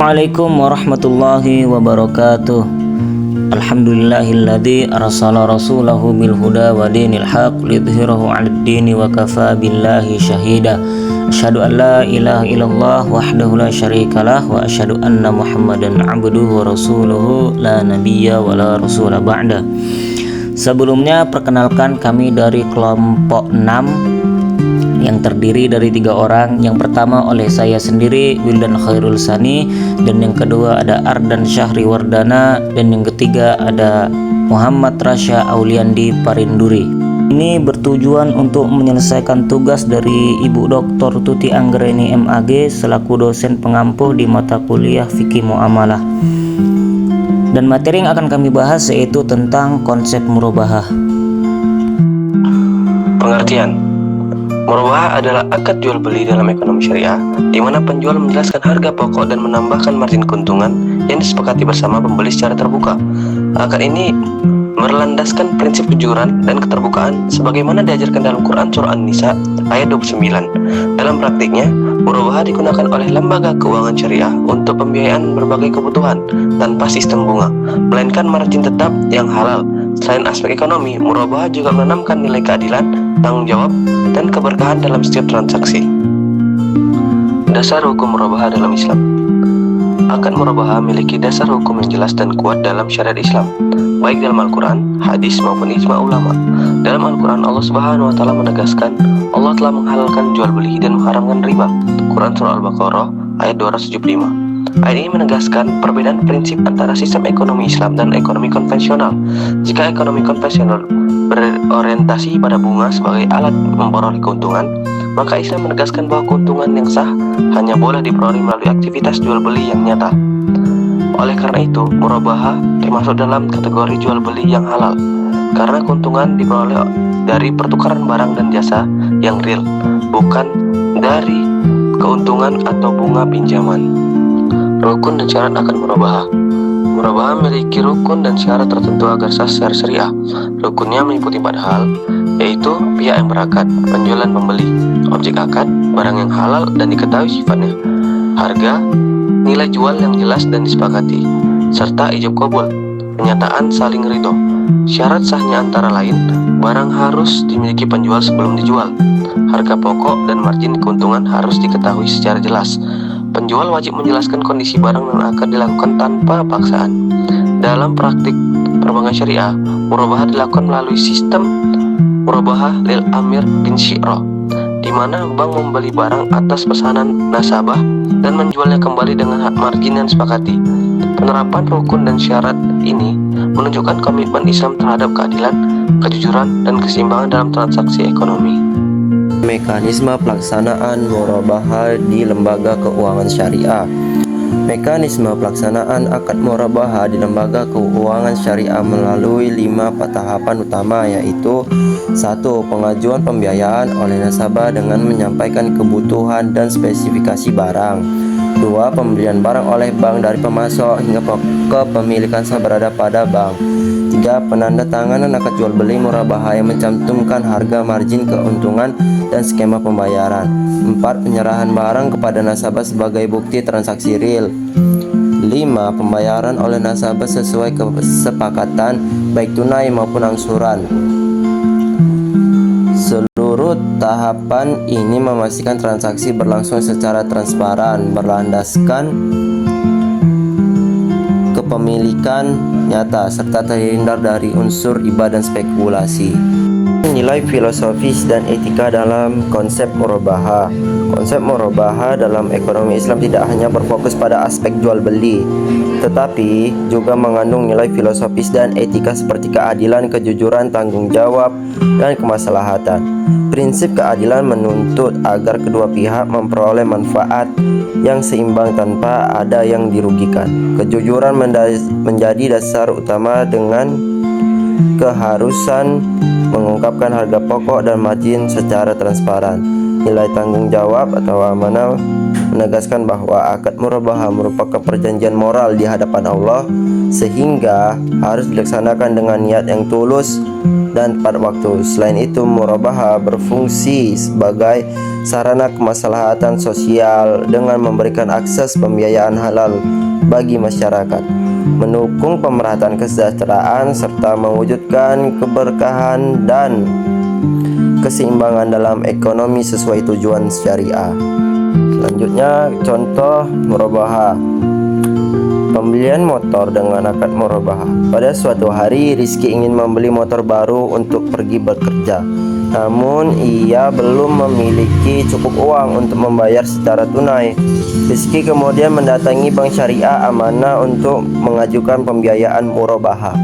Assalamualaikum warahmatullahi wabarakatuh. Alhamdulillahilladzi arsala rasulahu bil huda wa dinil haq lidhhirahu 'alad dini wa kafa billahi syahida. Asyhadu an la ilaha illallah wahdahu la syarikalah wa asyhadu anna Muhammadan 'abduhu wa rasuluhu la nabiyya wa la rasula ba'da. Sebelumnya perkenalkan kami dari kelompok 6 yang terdiri dari 3 orang. Yang pertama oleh saya sendiri, Wildan Khairul Sani, dan yang kedua ada Ardan Syahri Wardana, dan yang ketiga ada Muhammad Rasya Auliandi Parinduri. Ini bertujuan untuk menyelesaikan tugas dari Ibu Dr. Tuti Anggreni MAG selaku dosen pengampuh di mata kuliah Fikih Muamalah. Dan materi yang akan kami bahas yaitu tentang konsep murabahah. Pengertian. Murabahah adalah akad jual beli dalam ekonomi syariah, di mana penjual menjelaskan harga pokok dan menambahkan margin keuntungan yang disepakati bersama pembeli secara terbuka. Akad ini berlandaskan prinsip kejujuran dan keterbukaan sebagaimana diajarkan dalam Quran Surah An-Nisa ayat 29. Dalam praktiknya, murabahah digunakan oleh lembaga keuangan syariah untuk pembiayaan berbagai kebutuhan tanpa sistem bunga, melainkan margin tetap yang halal. Selain aspek ekonomi, murabahah juga menanamkan nilai keadilan, tanggung jawab, dan keberkahan dalam setiap transaksi. Dasar hukum murabahah dalam Islam. Akad murabahah memiliki dasar hukum yang jelas dan kuat dalam syariat Islam, baik dalam Al-Quran, hadis maupun ijma ulama. Dalam Al-Quran, Allah Subhanahu wa Ta'ala menegaskan Allah telah menghalalkan jual beli dan mengharamkan riba. Quran Surah Al-Baqarah ayat 275. Ayat ini menegaskan perbedaan prinsip antara sistem ekonomi Islam dan ekonomi konvensional. Jika ekonomi konvensional berorientasi pada bunga sebagai alat memperoleh keuntungan, maka Islam menegaskan bahwa keuntungan yang sah hanya boleh diperoleh melalui aktivitas jual beli yang nyata. Oleh karena itu, murabahah termasuk dalam kategori jual beli yang halal, karena keuntungan diperoleh dari pertukaran barang dan jasa yang real, bukan dari keuntungan atau bunga pinjaman. Rukun dan syarat akad murabahah. Murabahah memiliki rukun dan syarat tertentu agar sah secara syariah. Rukunnya meliputi 4 hal, yaitu pihak yang berakad, penjual dan pembeli, objek akad, barang yang halal dan diketahui sifatnya, harga, nilai jual yang jelas dan disepakati, serta ijab qabul, pernyataan saling ridho. Syarat sahnya antara lain, barang harus dimiliki penjual sebelum dijual, harga pokok dan margin keuntungan harus diketahui secara jelas. Penjual wajib menjelaskan kondisi barang dan akan dilakukan tanpa paksaan. Dalam praktik perbankan syariah, murabahah dilakukan melalui sistem murabahah lil amir bin syi'rah, di mana bank membeli barang atas pesanan nasabah dan menjualnya kembali dengan hak margin yang disepakati. Penerapan rukun dan syarat ini menunjukkan komitmen Islam terhadap keadilan, kejujuran, dan keseimbangan dalam transaksi ekonomi. Mekanisme pelaksanaan murabahah di lembaga keuangan syariah. Mekanisme pelaksanaan akad murabahah di lembaga keuangan syariah melalui 5 tahapan utama, yaitu 1. Pengajuan pembiayaan oleh nasabah dengan menyampaikan kebutuhan dan spesifikasi barang. 2. Pembelian barang oleh bank dari pemasok hingga kepemilikan sah berada pada bank. 3. Penandatanganan akad jual beli murabahah yang mencantumkan harga, margin keuntungan, dan skema pembayaran. 4. Penyerahan barang kepada nasabah sebagai bukti transaksi real. 5. Pembayaran oleh nasabah sesuai kesepakatan, baik tunai maupun angsuran. Seluruh tahapan ini memastikan transaksi berlangsung secara transparan, berlandaskan kepemilikan nyata, serta terhindar dari unsur riba dan spekulasi. Nilai filosofis dan etika dalam konsep murabahah. Konsep murabahah dalam ekonomi Islam tidak hanya berfokus pada aspek jual beli, tetapi juga mengandung nilai filosofis dan etika seperti keadilan, kejujuran, tanggung jawab, dan kemaslahatan. Prinsip keadilan menuntut agar kedua pihak memperoleh manfaat yang seimbang tanpa ada yang dirugikan. Kejujuran menjadi dasar utama dengan keharusan mengungkapkan harga pokok dan margin secara transparan. Nilai tanggung jawab atau amanah menegaskan bahwa akad murabahah merupakan perjanjian moral di hadapan Allah, sehingga harus dilaksanakan dengan niat yang tulus dan tepat waktu. Selain itu, murabahah berfungsi sebagai sarana kemaslahatan sosial dengan memberikan akses pembiayaan halal bagi masyarakat, mendukung pemerataan kesejahteraan, serta mewujudkan keberkahan dan keseimbangan dalam ekonomi sesuai tujuan syariah. Selanjutnya, contoh murabahah. Pembelian motor dengan akad murabahah. Pada suatu hari, Rizky ingin membeli motor baru untuk pergi bekerja. Namun, ia belum memiliki cukup uang untuk membayar secara tunai. Rizky kemudian mendatangi Bank Syariah Amanah untuk mengajukan pembiayaan murabahah.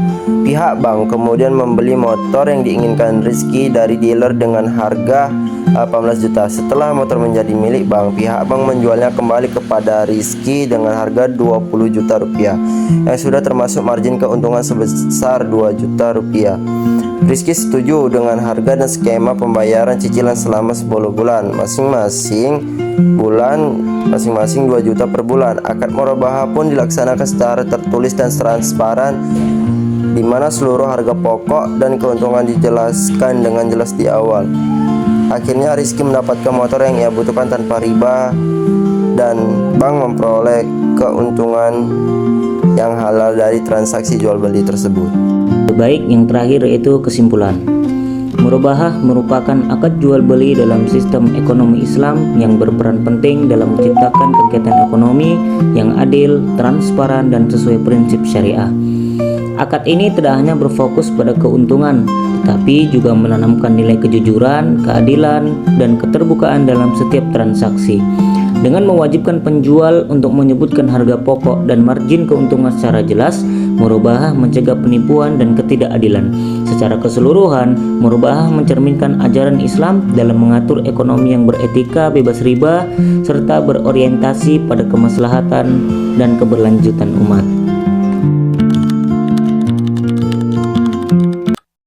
Pihak bank kemudian membeli motor yang diinginkan Rizky dari dealer dengan harga 18 juta. Setelah motor menjadi milik bank, pihak bank menjualnya kembali kepada Rizky dengan harga 20 juta rupiah, yang sudah termasuk margin keuntungan sebesar 2 juta rupiah. Rizky setuju dengan harga dan skema pembayaran cicilan selama 10 bulan, masing-masing 2 juta per bulan. Akad murabahah pun dilaksanakan secara tertulis dan transparan, di mana seluruh harga pokok dan keuntungan dijelaskan dengan jelas di awal. Akhirnya Rizky mendapatkan motor yang ia butuhkan tanpa riba, dan bank memperoleh keuntungan yang halal dari transaksi jual beli tersebut. Baik, yang terakhir yaitu kesimpulan. Murabahah merupakan akad jual beli dalam sistem ekonomi Islam yang berperan penting dalam menciptakan kegiatan ekonomi yang adil, transparan, dan sesuai prinsip syariah. Akad ini tidak hanya berfokus pada keuntungan, tetapi juga menanamkan nilai kejujuran, keadilan, dan keterbukaan dalam setiap transaksi. Dengan mewajibkan penjual untuk menyebutkan harga pokok dan margin keuntungan secara jelas, murabahah mencegah penipuan dan ketidakadilan. Secara keseluruhan, murabahah mencerminkan ajaran Islam dalam mengatur ekonomi yang beretika, bebas riba, serta berorientasi pada kemaslahatan dan keberlanjutan umat.